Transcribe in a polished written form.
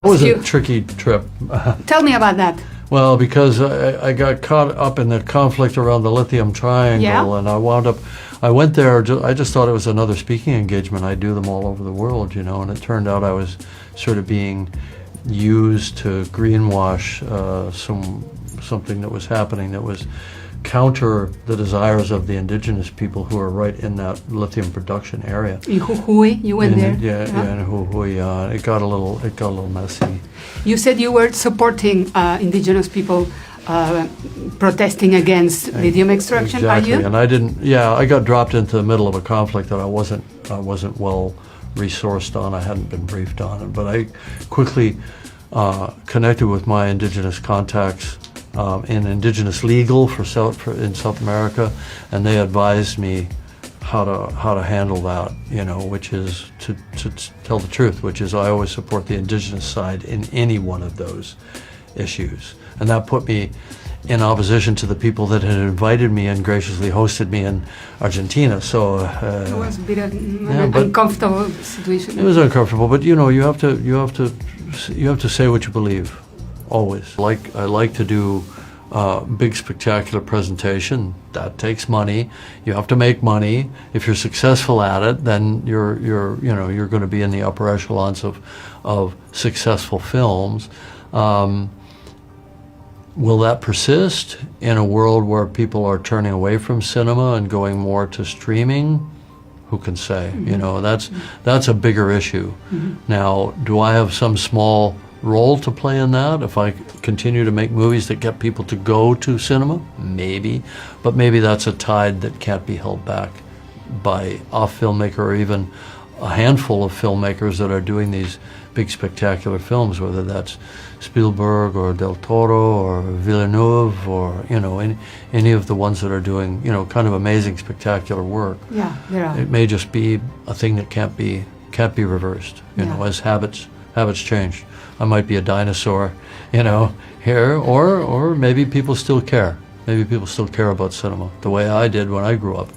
It was a tricky trip. Tell me about that. Well, because I got caught up in the conflict around the lithium triangle, and I went there, I just thought it was another speaking engagement. I do them all over the world, you know, and it turned out I was sort of being used to greenwash something that was happening that was counter the desires of the indigenous people who are right in that lithium production area. In Jujuy, you went there? Yeah, in Jujuy. It got a little messy. You said you were supporting indigenous people protesting against lithium extraction. Exactly. Are you? And I didn't. Yeah, I got dropped into the middle of a conflict that I wasn't well resourced on. I hadn't been briefed on it, but I quickly connected with my indigenous contacts in indigenous legal in South America, and they advised me how to handle that, you know, which is to tell the truth, which is I always support the indigenous side in any one of those issues, and that put me in opposition to the people that had invited me and graciously hosted me in Argentina. So it was a bit uncomfortable situation. It was uncomfortable, but you know, you have to say what you believe. Always. I like to do big spectacular presentation. That takes money. You have to make money. If you're successful at it, then you're going to be in the upper echelons of successful films. Will that persist in a world where people are turning away from cinema and going more to streaming? Who can say? Mm-hmm. You know, that's a bigger issue. Mm-hmm. Now, do I have some small role to play in that if I continue to make movies that get people to go to cinema? Maybe, but maybe that's a tide that can't be held back by a filmmaker or even a handful of filmmakers that are doing these big spectacular films, whether that's Spielberg or Del Toro or Villeneuve or, you know, any of the ones that are doing, you know, kind of amazing spectacular work. Yeah, there are. It may just be a thing that can't be reversed, you know, as habits change. I might be a dinosaur, you know, here, or maybe people still care. Maybe people still care about cinema the way I did when I grew up.